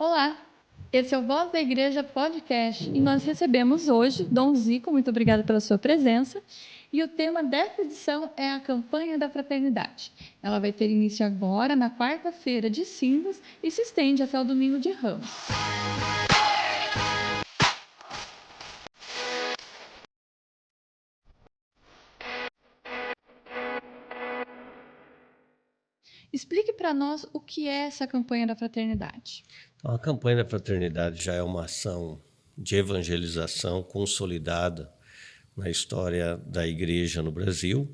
Olá, esse é o Voz da Igreja Podcast e nós recebemos hoje Dom Zico, muito obrigada pela sua presença. E o tema dessa edição é a campanha da fraternidade. Ela vai ter início agora, na quarta-feira de cinzas, e se estende até o domingo de Ramos. Explique para nós o que é essa campanha da fraternidade. Então, a campanha da fraternidade já é uma ação de evangelização consolidada na história da igreja no Brasil,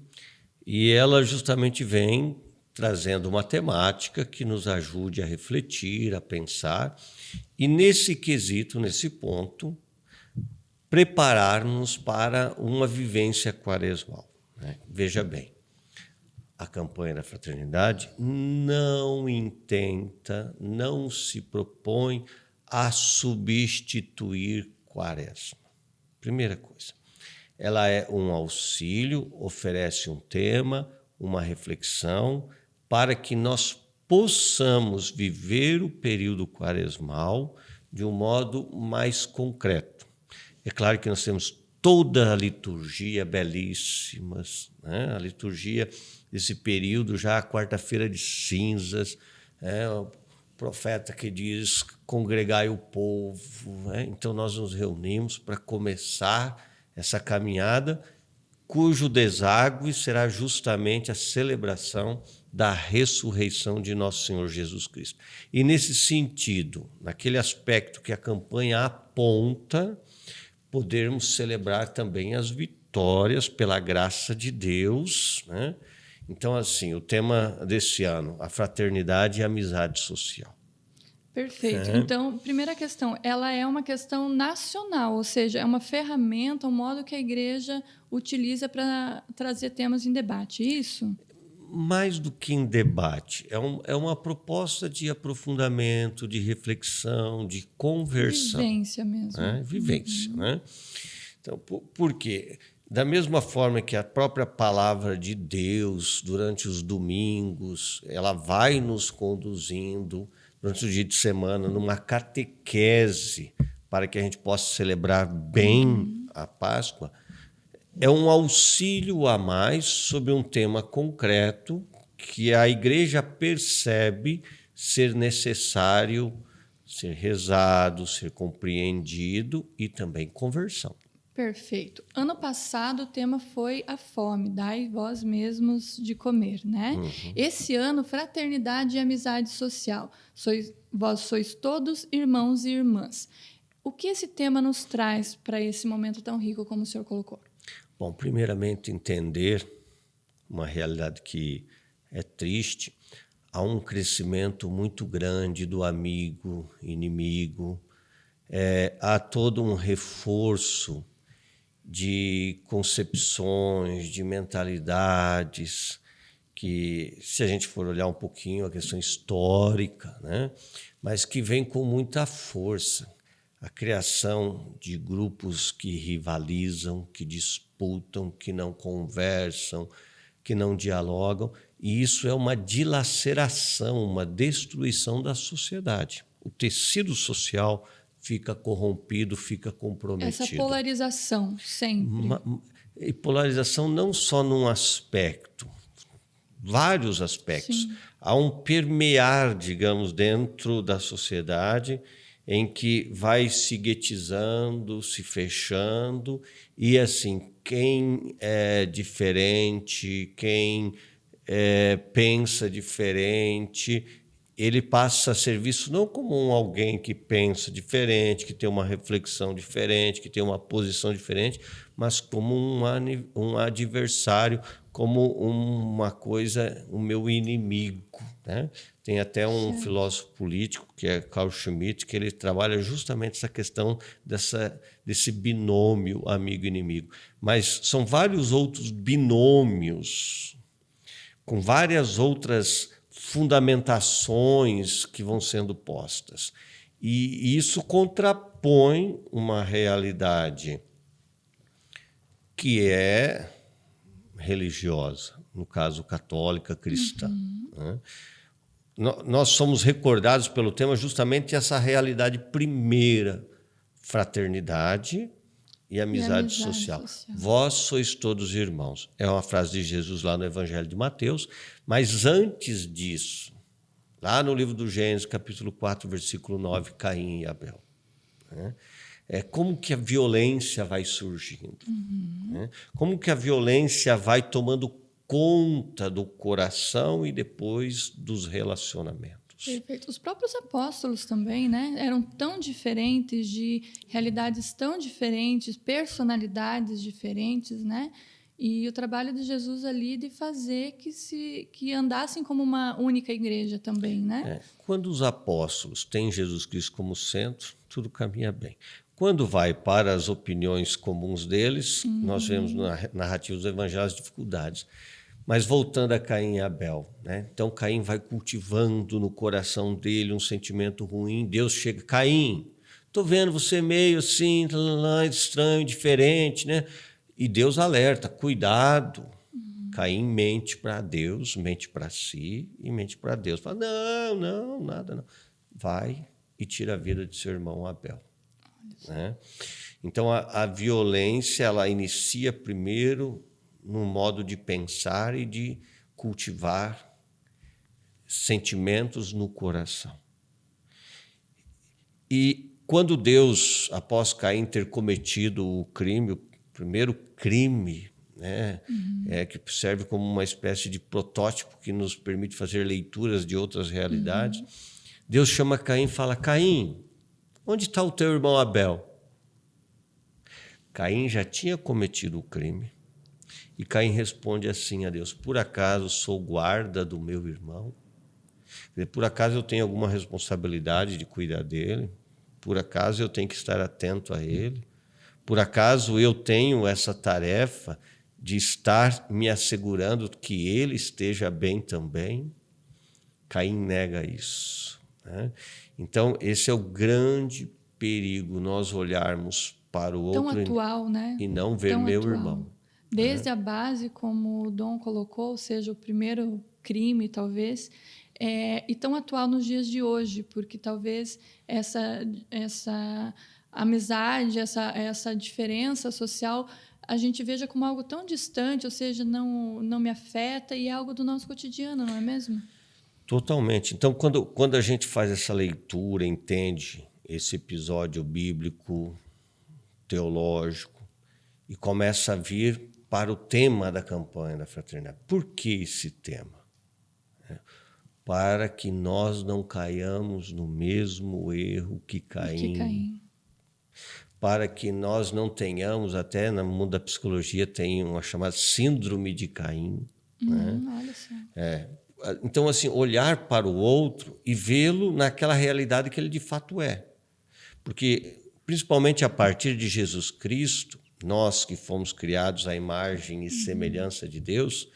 e ela justamente vem trazendo uma temática que nos ajude a refletir, a pensar, e nesse quesito, nesse ponto, preparar-nos para uma vivência quaresmal, né? Veja bem, a campanha da fraternidade não intenta, não se propõe a substituir Quaresma. Primeira coisa, ela é um auxílio, oferece um tema, uma reflexão, para que nós possamos viver o período quaresmal de um modo mais concreto. É claro que nós temos toda a liturgia belíssimas, né? A liturgia desse período, já a quarta-feira de cinzas, o profeta que diz congregai o povo, né? Então nós nos reunimos para começar essa caminhada, cujo deságue será justamente a celebração da ressurreição de nosso Senhor Jesus Cristo. E nesse sentido, naquele aspecto que a campanha aponta, podermos celebrar também as vitórias pela graça de Deus, né? Então, assim, o tema desse ano, a fraternidade e a amizade social. Perfeito. Então, primeira questão, ela é uma questão nacional, ou seja, é uma ferramenta, um modo que a igreja utiliza para trazer temas em debate, isso? Mais do que em debate, é uma proposta de aprofundamento, de reflexão, de conversão. Vivência mesmo. Né? Vivência. Né? Então, por quê? Da mesma forma que a própria palavra de Deus, durante os domingos, ela vai nos conduzindo, durante o dia de semana, numa catequese, para que a gente possa celebrar bem a Páscoa, é um auxílio a mais sobre um tema concreto que a igreja percebe ser necessário ser rezado, ser compreendido e também conversão. Perfeito. Ano passado o tema foi a fome, dai vós mesmos de comer, né? Esse ano, fraternidade e amizade social. Vós sois todos irmãos e irmãs. O que esse tema nos traz para esse momento tão rico como o senhor colocou? Bom, primeiramente entender uma realidade que é triste. Há um crescimento muito grande do amigo, inimigo. Há todo um reforço de concepções, de mentalidades, que, se a gente for olhar um pouquinho a questão histórica, né? Mas que vem com muita força. A criação de grupos que rivalizam, que disputam, que não conversam, que não dialogam, e isso é uma dilaceração, uma destruição da sociedade. O tecido social fica corrompido, fica comprometido. Essa polarização, sempre. E polarização não só num aspecto, vários aspectos. Sim. Há um permear, digamos, dentro da sociedade em que vai se guetizando, se fechando, e assim, quem é diferente, quem pensa diferente, ele passa a ser visto não como alguém que pensa diferente, que tem uma reflexão diferente, que tem uma posição diferente, mas como um adversário, como uma coisa, o meu inimigo, né? Tem até um filósofo político, que é Carl Schmitt, que ele trabalha justamente essa questão desse binômio amigo-inimigo. Mas são vários outros binômios, com várias outras fundamentações que vão sendo postas. E isso contrapõe uma realidade que é religiosa, no caso católica cristã, né? nós somos recordados pelo tema justamente essa realidade primeira, fraternidade e amizade social. Vós sois todos irmãos. É uma frase de Jesus lá no Evangelho de Mateus, mas antes disso, lá no livro do Gênesis, capítulo 4, versículo 9, Caim e Abel. Como que a violência vai surgindo? Como que a violência vai tomando conta do coração e depois dos relacionamentos. Perfeito. Os próprios apóstolos também, né? Eram tão diferentes, de realidades tão diferentes, personalidades diferentes, né? E o trabalho de Jesus ali de fazer que andassem como uma única igreja também, né? Quando os apóstolos têm Jesus Cristo como centro, tudo caminha bem. Quando vai para as opiniões comuns deles, nós vemos na narrativa dos evangelhos dificuldades. Mas voltando a Caim e Abel, né? Então Caim vai cultivando no coração dele um sentimento ruim. Deus chega, Caim, estou vendo você meio assim, estranho, diferente, né? E Deus alerta, cuidado. Caim mente para Deus, mente para si e mente para Deus. Fala, não, nada não. Vai e tira a vida de seu irmão Abel. Né? Então a violência ela inicia primeiro no modo de pensar e de cultivar sentimentos no coração. E quando Deus, após Caim ter cometido o crime, o primeiro crime, né, que serve como uma espécie de protótipo que nos permite fazer leituras de outras realidades, Deus chama Caim e fala, Caim, onde está o teu irmão Abel? Caim já tinha cometido o crime. E Caim responde assim a Deus, por acaso sou guarda do meu irmão? Por acaso eu tenho alguma responsabilidade de cuidar dele? Por acaso eu tenho que estar atento a ele? Por acaso eu tenho essa tarefa de estar me assegurando que ele esteja bem também? Caim nega isso. Né? Então, esse é o grande perigo, nós olharmos para o outro tão atual, né? E não ver tão meu atual. irmão. Desde a base, como o Dom colocou, ou seja, o primeiro crime, talvez, e tão atual nos dias de hoje, porque talvez essa amizade, essa diferença social, a gente veja como algo tão distante, ou seja, não me afeta e é algo do nosso cotidiano, não é mesmo? Totalmente. Então, quando a gente faz essa leitura, entende esse episódio bíblico, teológico, e começa a vir para o tema da campanha da fraternidade. Por que esse tema? Para que nós não caiamos no mesmo erro que Caim. Para que nós não tenhamos, até no mundo da psicologia, tem uma chamada síndrome de Caim. Né? Olha só. Então, assim, olhar para o outro e vê-lo naquela realidade que ele de fato é. Porque, principalmente a partir de Jesus Cristo, nós que fomos criados à imagem e semelhança de Deus,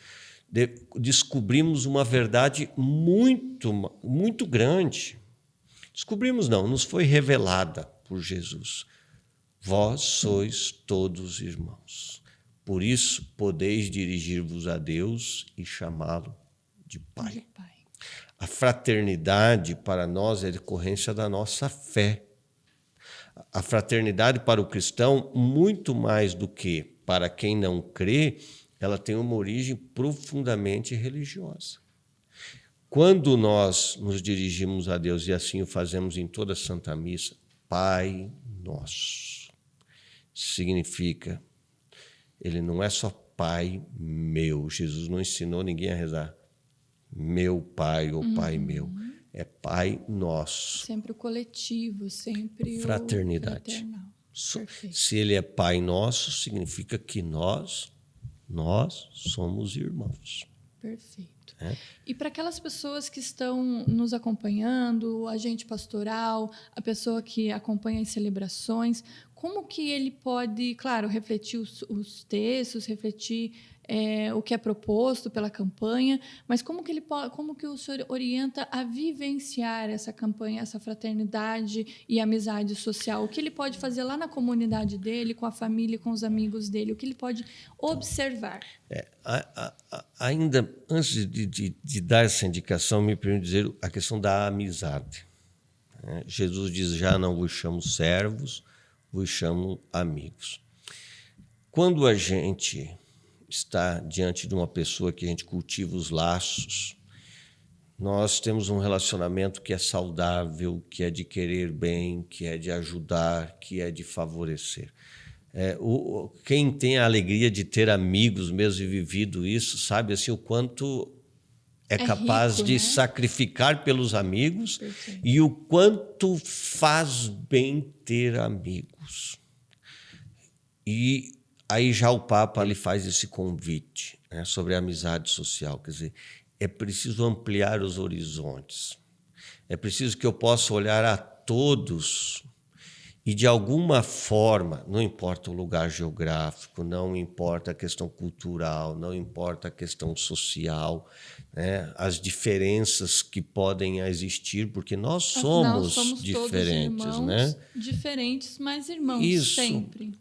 descobrimos uma verdade muito, muito grande. Descobrimos não, nos foi revelada por Jesus. Vós sois todos irmãos. Por isso podeis dirigir-vos a Deus e chamá-lo de Pai. A fraternidade para nós é decorrência da nossa fé. A fraternidade para o cristão, muito mais do que para quem não crê, ela tem uma origem profundamente religiosa. Quando nós nos dirigimos a Deus, e assim o fazemos em toda a Santa Missa, Pai Nosso, significa, ele não é só Pai meu. Jesus não ensinou ninguém a rezar meu Pai ou Pai meu. É Pai Nosso. Sempre o coletivo, sempre fraternidade. o fraternal. Se ele é Pai Nosso, significa que nós somos irmãos. Perfeito. E para aquelas pessoas que estão nos acompanhando, o agente pastoral, a pessoa que acompanha as celebrações, como que ele pode, claro, refletir os textos, refletir o que é proposto pela campanha, mas como que o senhor orienta a vivenciar essa campanha, essa fraternidade e amizade social? O que ele pode fazer lá na comunidade dele, com a família, com os amigos dele? O que ele pode observar? Ainda antes de dar essa indicação, me permite dizer a questão da amizade. Jesus diz: já não vos chamo servos, vos chamo amigos. Quando a gente está diante de uma pessoa que a gente cultiva os laços, nós temos um relacionamento que é saudável, que é de querer bem, que é de ajudar, que é de favorecer. Quem tem a alegria de ter amigos mesmo e vivido isso, sabe assim, o quanto é capaz rico, de né? Sacrificar pelos amigos. Perfeito. E o quanto faz bem ter amigos. E aí já o Papa lhe faz esse convite, né, sobre a amizade social. Quer dizer, é preciso ampliar os horizontes. É preciso que eu possa olhar a todos e, de alguma forma, não importa o lugar geográfico, não importa a questão cultural, não importa a questão social, né, as diferenças que podem existir, porque nós somos diferentes, todos irmãos, né? Diferentes, mas irmãos. Isso. Sempre.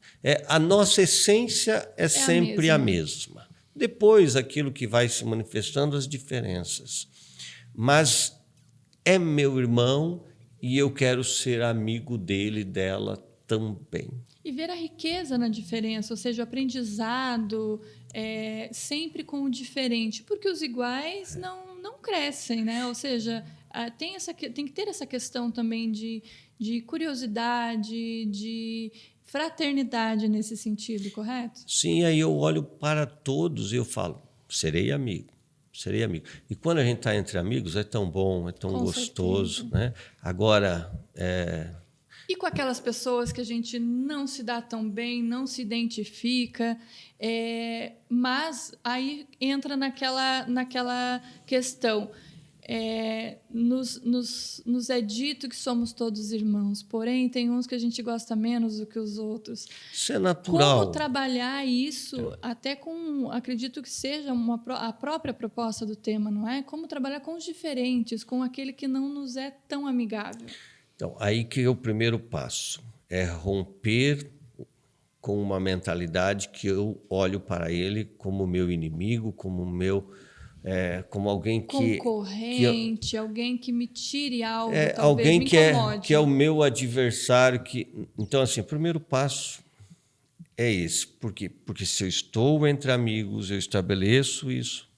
A nossa essência é sempre a mesma. Depois, aquilo que vai se manifestando, as diferenças. Mas é meu irmão e eu quero ser amigo dele, dela também. E ver a riqueza na diferença, ou seja, o aprendizado sempre com o diferente, porque os iguais não crescem, né? Ou seja, tem que ter essa questão também de curiosidade, de fraternidade nesse sentido, correto? Sim, aí eu olho para todos e eu falo: serei amigo. Serei amigo. E quando a gente está entre amigos, é tão bom, é tão gostoso, né? Agora, E com aquelas pessoas que a gente não se dá tão bem, não se identifica, mas aí entra naquela questão. Nos é dito que somos todos irmãos, porém tem uns que a gente gosta menos do que os outros. Isso é natural. Como trabalhar isso, até com, acredito que seja a própria proposta do tema, não é? Como trabalhar com os diferentes, com aquele que não nos é tão amigável. Então, aí que é o primeiro passo, é romper com uma mentalidade que eu olho para ele como meu inimigo, como como alguém concorrente, alguém que me tire algo, talvez alguém me incomode. que é o meu adversário. Então, assim, o primeiro passo é esse. Por quê? Porque se eu estou entre amigos, eu estabeleço isso.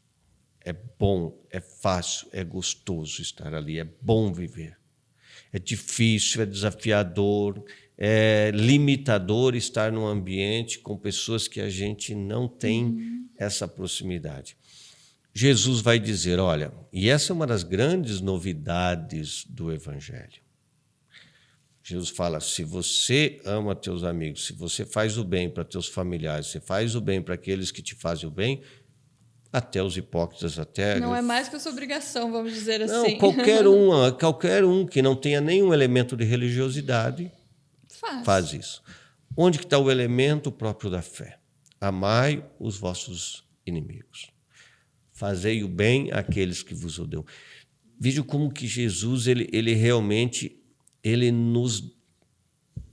É bom, é fácil, é gostoso estar ali, é bom viver. É difícil, é desafiador, é limitador estar num ambiente com pessoas que a gente não tem essa proximidade. Jesus vai dizer, olha, e essa é uma das grandes novidades do Evangelho. Jesus fala: se você ama teus amigos, se você faz o bem para teus familiares, se faz o bem para aqueles que te fazem o bem, até os hipócritas, Não é mais que a sua obrigação, vamos dizer não, assim. qualquer um que não tenha nenhum elemento de religiosidade faz isso. Onde que está o elemento próprio da fé? Amai os vossos inimigos. Fazei o bem àqueles que vos odeiam. Veja como que Jesus ele realmente nos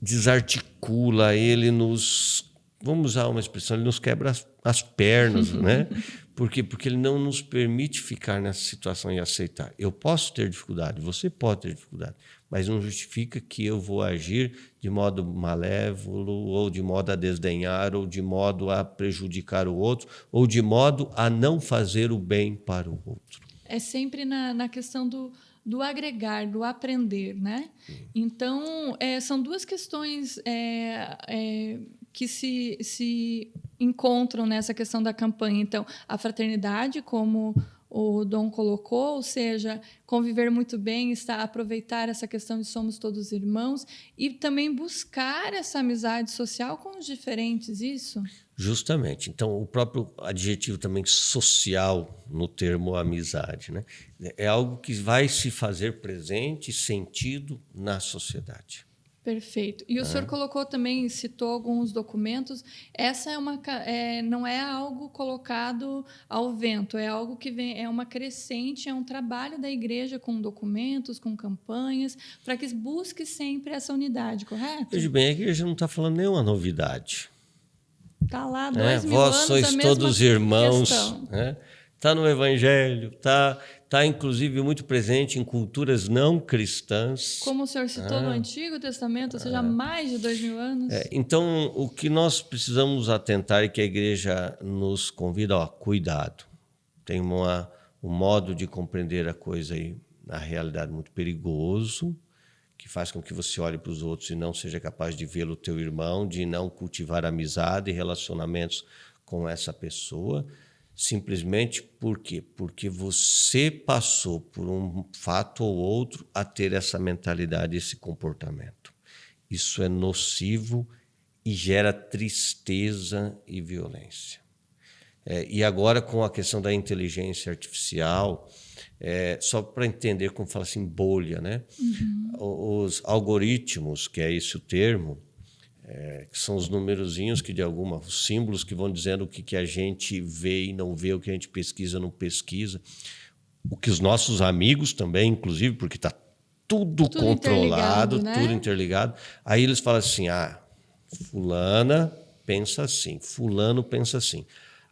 desarticula, vamos usar uma expressão, ele nos quebra as pernas, né? Por quê? Porque ele não nos permite ficar nessa situação e aceitar. Eu posso ter dificuldade, você pode ter dificuldade, mas não justifica que eu vou agir de modo malévolo, ou de modo a desdenhar, ou de modo a prejudicar o outro, ou de modo a não fazer o bem para o outro. É sempre na questão do agregar, do aprender, né? Então, são duas questões que se encontram nessa questão da campanha. Então, a fraternidade, como o Dom colocou, ou seja, conviver muito bem, aproveitar essa questão de somos todos irmãos e também buscar essa amizade social com os diferentes, isso? Justamente. Então, o próprio adjetivo também social no termo amizade, né? É algo que vai se fazer presente, sentido na sociedade. Perfeito. E o senhor colocou também, citou alguns documentos. Essa não é algo colocado ao vento, é algo que vem, é uma crescente, é um trabalho da igreja com documentos, com campanhas, para que busque sempre essa unidade, correto? Veja bem, a igreja não está falando nenhuma novidade. Está lá 2000 Vós anos sois a mesma todos irmãos. questão. Está no Evangelho, está inclusive muito presente em culturas não cristãs. Como o senhor citou no Antigo Testamento, ou seja, há mais de 2000 anos. Então, o que nós precisamos atentar e que a igreja nos convida, cuidado. Tem um modo de compreender a coisa aí, na realidade, muito perigoso, que faz com que você olhe para os outros e não seja capaz de vê-lo teu irmão, de não cultivar amizade e relacionamentos com essa pessoa. Simplesmente por quê? Porque você passou por um fato ou outro a ter essa mentalidade, esse comportamento. Isso é nocivo e gera tristeza e violência. E agora, com a questão da inteligência artificial, só para entender como fala assim, bolha, né? Uhum. Os algoritmos, que é esse o termo, que são os numerozinhos os símbolos que vão dizendo o que a gente vê e não vê, o que a gente pesquisa não pesquisa, o que os nossos amigos também, inclusive, porque está tudo controlado, né? Tudo interligado. Aí eles falam assim, fulana pensa assim, fulano pensa assim.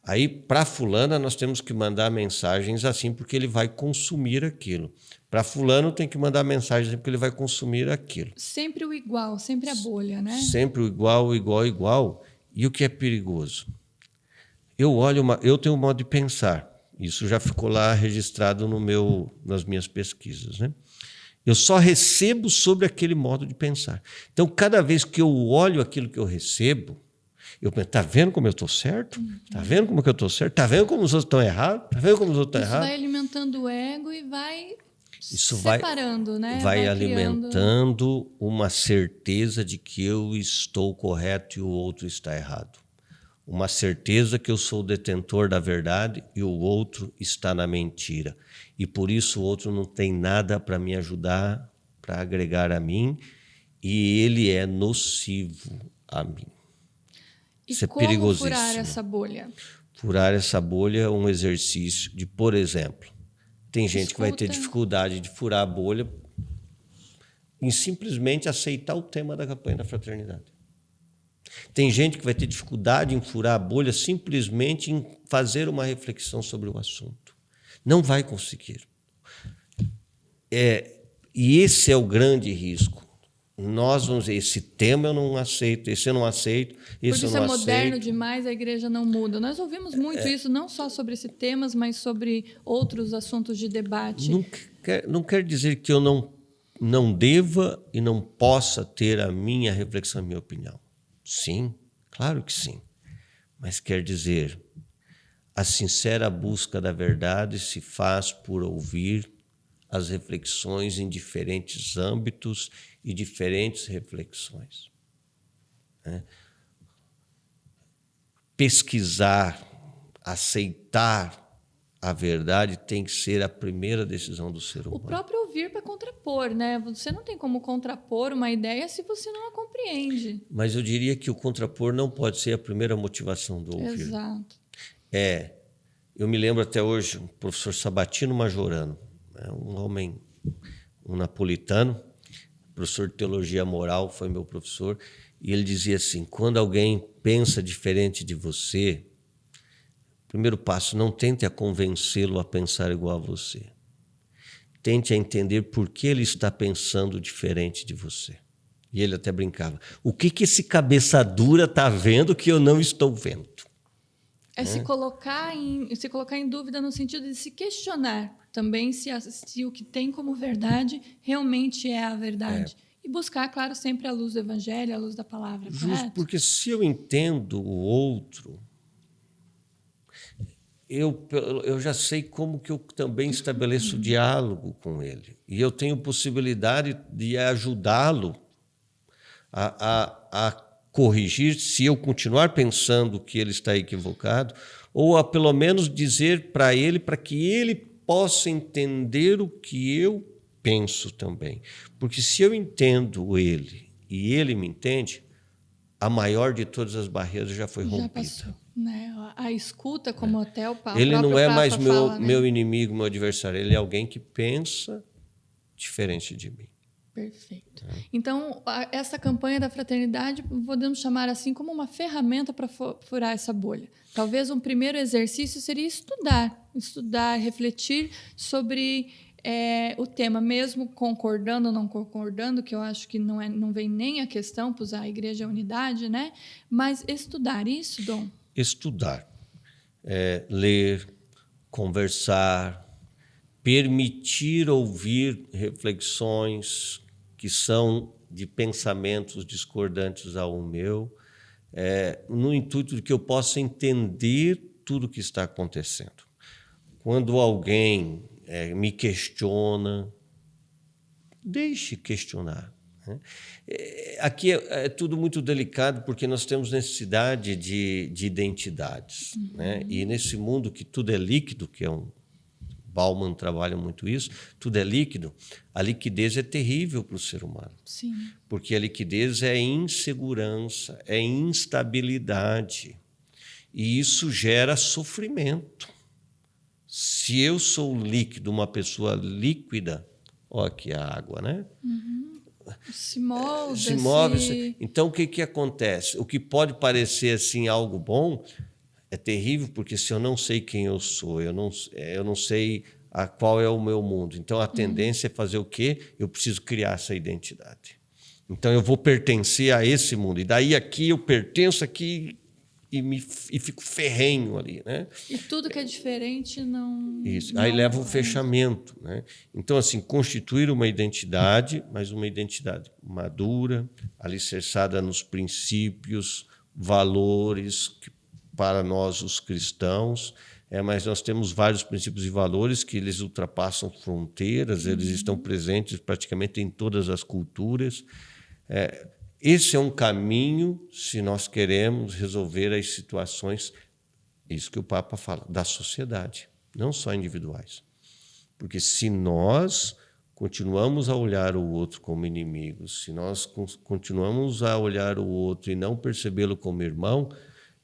Aí, para fulana, nós temos que mandar mensagens assim, porque ele vai consumir aquilo. Para fulano, tem que mandar mensagens assim, porque ele vai consumir aquilo. Sempre o igual, sempre a bolha, né? Sempre o igual, igual, igual. E o que é perigoso? Eu tenho um modo de pensar. Isso já ficou lá registrado nas minhas pesquisas, né? Eu só recebo sobre aquele modo de pensar. Então, cada vez que eu olho aquilo que eu recebo, eu penso, está vendo como eu estou certo? Está vendo como que eu estou certo? Está vendo como os outros estão errados? Está vendo como os outros estão errados? Isso vai alimentando o ego e vai Isso separando, né? Vai alimentando uma certeza de que eu estou correto e o outro está errado. Uma certeza que eu sou o detentor da verdade e o outro está na mentira. E por isso o outro não tem nada para me ajudar, para agregar a mim, e ele é nocivo a mim. E isso é como perigosíssimo. Furar essa bolha? Furar essa bolha é um exercício de, por exemplo, tem gente que vai ter dificuldade de furar a bolha em simplesmente aceitar o tema da campanha da fraternidade. Tem gente que vai ter dificuldade em furar a bolha simplesmente em fazer uma reflexão sobre o assunto. Não vai conseguir. E esse é o grande risco. Nós vamos dizer, esse tema eu não aceito, esse eu não aceito, esse eu não aceito. Porque isso é moderno demais, a igreja não muda. Nós ouvimos muito isso, não só sobre esses temas, mas sobre outros assuntos de debate. Não quer dizer que eu não deva e não possa ter a minha reflexão, a minha opinião. Sim, claro que sim. Mas quer dizer, a sincera busca da verdade se faz por ouvir as reflexões em diferentes âmbitos e diferentes reflexões. Pesquisar, aceitar a verdade tem que ser a primeira decisão do ser humano. O próprio ouvir para contrapor, né? Você não tem como contrapor uma ideia se você não a compreende. Mas eu diria que o contrapor não pode ser a primeira motivação do ouvir. Exato. Eu me lembro até hoje, o professor Sabatino Majorano, um homem, um napolitano, professor de teologia moral, foi meu professor, e ele dizia assim, quando alguém pensa diferente de você, primeiro passo, não tente a convencê-lo a pensar igual a você. Tente a entender por que ele está pensando diferente de você. E ele até brincava, o que esse cabeça dura está vendo que eu não estou vendo? Se colocar em dúvida no sentido de se questionar também se o que tem como verdade realmente é a verdade. E buscar, claro, sempre a luz do Evangelho, a luz da palavra. Justo, correto? porque se eu entendo o outro, eu já sei como que eu também estabeleço diálogo com ele. E eu tenho possibilidade de ajudá-lo a corrigir, se eu continuar pensando que ele está equivocado, ou a pelo menos dizer para ele, para que ele possa entender o que eu penso também. Porque se eu entendo ele e ele me entende, a maior de todas as barreiras já foi Já rompida. passou, né? A escuta, como até o Papa, Ele não é mais Papa fala, né? meu inimigo, meu adversário. Ele é alguém que pensa diferente de mim. Perfeito. Então, essa campanha da fraternidade, podemos chamar assim como uma ferramenta para furar essa bolha. Talvez um primeiro exercício seria estudar, refletir sobre o tema, mesmo concordando ou não concordando, que eu acho que não vem nem a questão para usar a igreja é unidade, né? Mas estudar isso, Dom? Estudar, ler, conversar, permitir ouvir reflexões que são de pensamentos discordantes ao meu, no intuito de que eu possa entender tudo o que está acontecendo. Quando alguém me questiona, deixe questionar. Né? Aqui é tudo muito delicado porque nós temos necessidade de identidades. Né? E nesse mundo que tudo é líquido, que é Bauman trabalha muito isso, tudo é líquido, a liquidez é terrível para o ser humano. Sim. Porque a liquidez é insegurança, é instabilidade. E isso gera sofrimento. Se eu sou líquido, uma pessoa líquida, olha aqui a água, né? Se molda. Se move. Então, o que acontece? O que pode parecer assim algo bom é terrível, porque se eu não sei quem eu sou, eu não sei qual é o meu mundo. Então, a tendência é fazer o quê? Eu preciso criar essa identidade. Então, eu vou pertencer a esse mundo. E daí aqui eu pertenço aqui e fico ferrenho ali, né? E tudo que é diferente não... Isso. Não aí leva o fechamento, né? Então, assim, constituir uma identidade, mas uma identidade madura, alicerçada nos princípios, valores que, para nós, os cristãos, mas nós temos vários princípios e valores que eles ultrapassam fronteiras, eles estão presentes praticamente em todas as culturas. Esse é um caminho se nós queremos resolver as situações, isso que o Papa fala, da sociedade, não só individuais. Porque se nós continuamos a olhar o outro como inimigo, se nós continuamos a olhar o outro e não percebê-lo como irmão,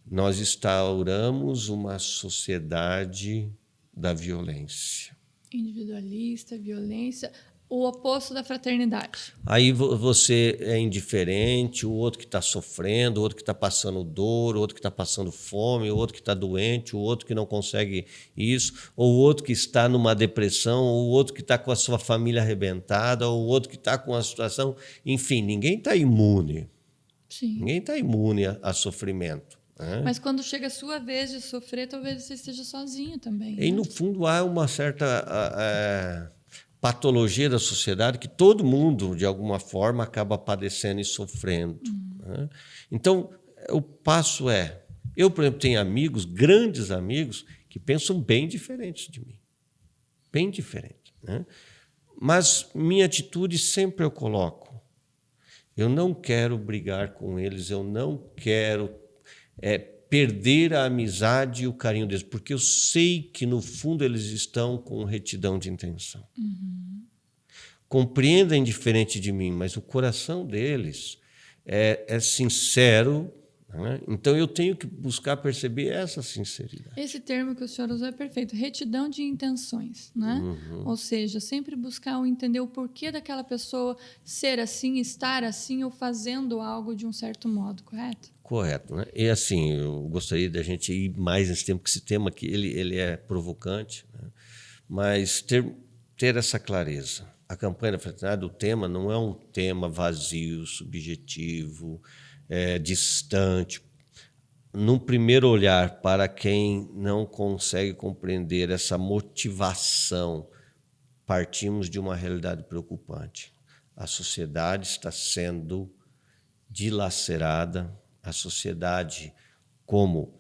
nós instauramos uma sociedade da violência. Individualista, violência, o oposto da fraternidade. Aí você é indiferente, o outro que está sofrendo, o outro que está passando dor, o outro que está passando fome, o outro que está doente, o outro que não consegue isso, ou o outro que está numa depressão, ou o outro que está com a sua família arrebentada, ou o outro que está com a situação... Enfim, ninguém está imune. Sim. Ninguém está imune a sofrimento. Mas quando chega a sua vez de sofrer, talvez você esteja sozinho também. E, no fundo, há uma certa patologia da sociedade que todo mundo, de alguma forma, acaba padecendo e sofrendo. Né? Então, o passo é... Eu, por exemplo, tenho amigos, grandes amigos, que pensam bem diferentes de mim. Bem diferentes. Né? Mas minha atitude sempre eu coloco. Eu não quero brigar com eles, eu não quero... perder a amizade e o carinho deles, porque eu sei que, no fundo, eles estão com retidão de intenção. Compreendem diferente de mim, mas o coração deles é sincero, né? Então eu tenho que buscar perceber essa sinceridade. Esse termo que o senhor usou é perfeito, retidão de intenções, né? Ou seja, sempre buscar entender o porquê daquela pessoa ser assim, estar assim ou fazendo algo de um certo modo, correto? Correto, né? E assim, eu gostaria da gente ir mais nesse tempo, porque esse tema aqui ele é provocante, né? Mas ter essa clareza. A campanha da fraternidade, o tema não é um tema vazio, subjetivo, distante. Num primeiro olhar, para quem não consegue compreender essa motivação, partimos de uma realidade preocupante. A sociedade está sendo dilacerada, a sociedade como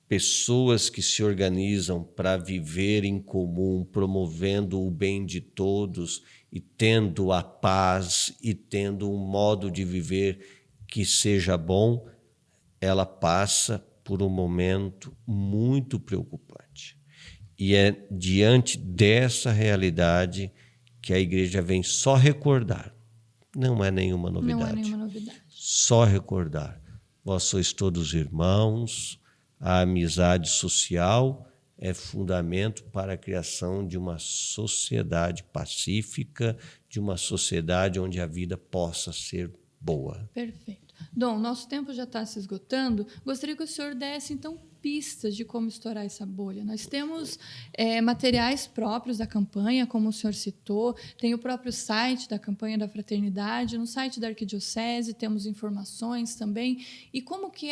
pessoas que se organizam para viver em comum, promovendo o bem de todos e tendo a paz e tendo um modo de viver que seja bom, ela passa por um momento muito preocupante. E é diante dessa realidade que a igreja vem só recordar. Não é nenhuma novidade. Não é nenhuma novidade. Só recordar. Vós sois todos irmãos, a amizade social é fundamento para a criação de uma sociedade pacífica, de uma sociedade onde a vida possa ser boa. Perfeito. Dom, nosso tempo já está se esgotando. Gostaria que o senhor desse, então, pistas de como estourar essa bolha. Nós temos materiais próprios da campanha, como o senhor citou, tem o próprio site da campanha da Fraternidade, no site da Arquidiocese temos informações também. E como que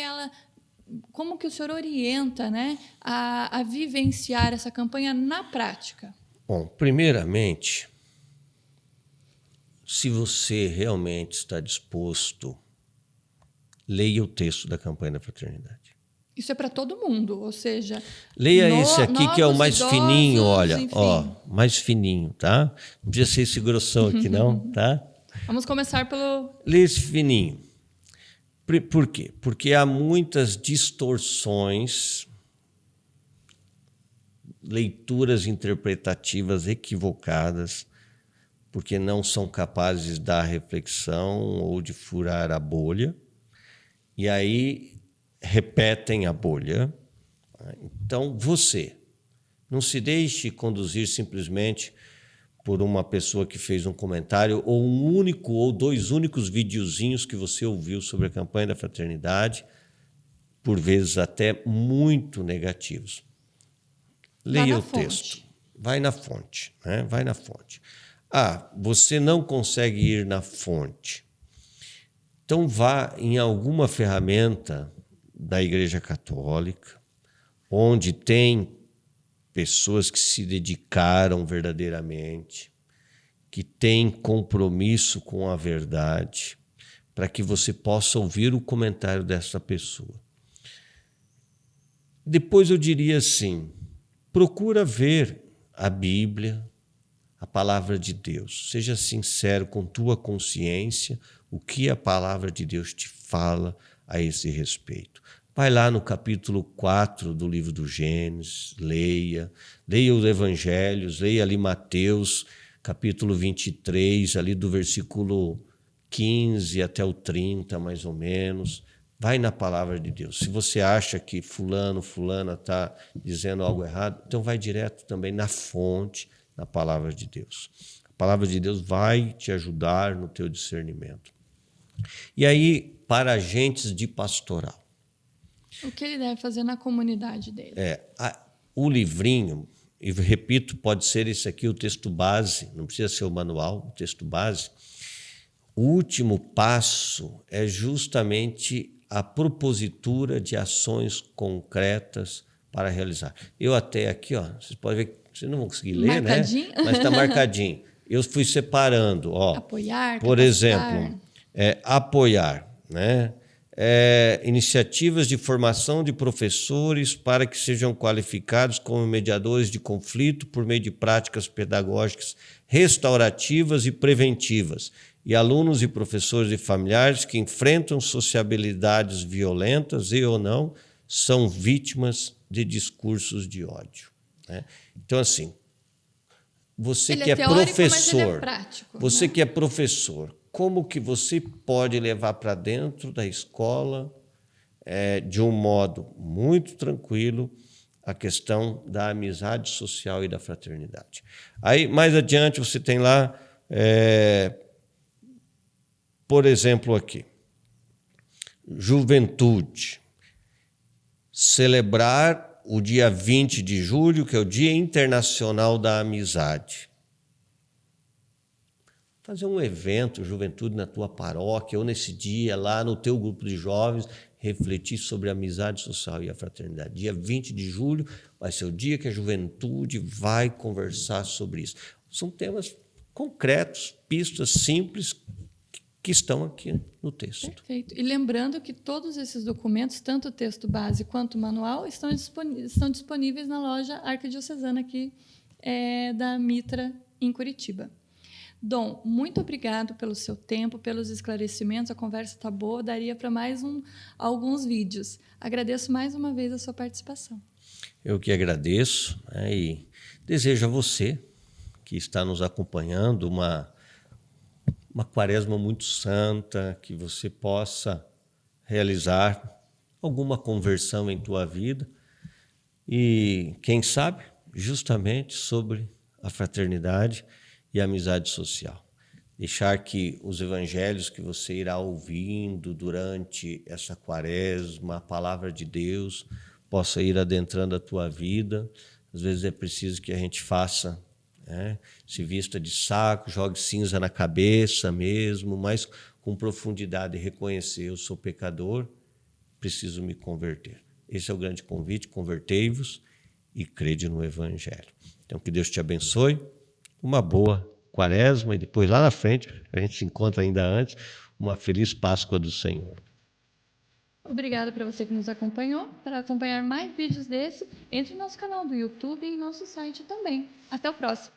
o senhor orienta, né, a vivenciar essa campanha na prática? Bom, primeiramente, se você realmente está disposto, leia o texto da campanha da Fraternidade. Isso é para todo mundo, ou seja... Leia esse aqui, que é o mais idosos, fininho, olha. Enfim. Mais fininho, tá? Não precisa ser esse grossão aqui, não, tá? Vamos começar pelo... Leia esse fininho. Por quê? Porque há muitas distorções, leituras interpretativas equivocadas, porque não são capazes da reflexão ou de furar a bolha, e aí repetem a bolha. Então, você não se deixe conduzir simplesmente por uma pessoa que fez um comentário ou um único ou dois únicos videozinhos que você ouviu sobre a campanha da Fraternidade, por vezes até muito negativos. Leia o texto. Vai na fonte, né? Vai na fonte. Você não consegue ir na fonte. Então vá em alguma ferramenta da Igreja Católica, onde tem pessoas que se dedicaram verdadeiramente, que têm compromisso com a verdade, para que você possa ouvir o comentário dessa pessoa. Depois eu diria assim, procura ver a Bíblia, a palavra de Deus. Seja sincero com tua consciência, o que a palavra de Deus te fala a esse respeito. Vai lá no capítulo 4 do livro do Gênesis, leia os evangelhos, leia ali Mateus, capítulo 23, ali do versículo 15 até o 30, mais ou menos. Vai na palavra de Deus. Se você acha que fulana está dizendo algo errado, então vai direto também na fonte, na palavra de Deus. A palavra de Deus vai te ajudar no teu discernimento. E aí, para agentes de pastoral. O que ele deve fazer na comunidade dele? O livrinho, e repito, pode ser esse aqui, o texto base, não precisa ser o manual, o texto base. O último passo é justamente a propositura de ações concretas para realizar. Eu até aqui, vocês podem ver, vocês não vão conseguir ler, marcadinho, né? Mas está marcadinho. Eu fui separando. Apoiar, por capacitar. exemplo, apoiar, né? Iniciativas de formação de professores para que sejam qualificados como mediadores de conflito por meio de práticas pedagógicas restaurativas e preventivas, e alunos e professores e familiares que enfrentam sociabilidades violentas e ou não são vítimas de discursos de ódio, né? Então, assim, você ele que é teórico, professor, mas ele é prático, você né? que é professor, como que você pode levar para dentro da escola, de um modo muito tranquilo, a questão da amizade social e da fraternidade. Aí, mais adiante, você tem lá, por exemplo, aqui, juventude, celebrar o dia 20 de julho, que é o Dia Internacional da Amizade. Fazer um evento, juventude, na tua paróquia, ou nesse dia, lá no teu grupo de jovens, refletir sobre a amizade social e a fraternidade. Dia 20 de julho vai ser o dia que a juventude vai conversar sobre isso. São temas concretos, pistas simples, que estão aqui no texto. Perfeito. E lembrando que todos esses documentos, tanto o texto base quanto o manual, estão disponíveis na loja arquidiocesana aqui da Mitra, em Curitiba. Dom, muito obrigado pelo seu tempo, pelos esclarecimentos. A conversa está boa, daria para mais alguns vídeos. Agradeço mais uma vez a sua participação. Eu que agradeço, e desejo a você, que está nos acompanhando, uma quaresma muito santa, que você possa realizar alguma conversão em tua vida e, quem sabe, justamente sobre a fraternidade e a amizade social. Deixar que os evangelhos que você irá ouvindo durante essa quaresma, a palavra de Deus, possa ir adentrando a tua vida. Às vezes é preciso que a gente faça, se vista de saco, jogue cinza na cabeça mesmo, mas com profundidade reconhecer: eu sou pecador, preciso me converter. Esse é o grande convite: convertei-vos e crede no Evangelho. Então, que Deus te abençoe, uma boa quaresma e depois lá na frente, a gente se encontra ainda antes, uma feliz Páscoa do Senhor. Obrigada para você que nos acompanhou. Para acompanhar mais vídeos desse, entre no nosso canal do YouTube e em nosso site também. Até o próximo!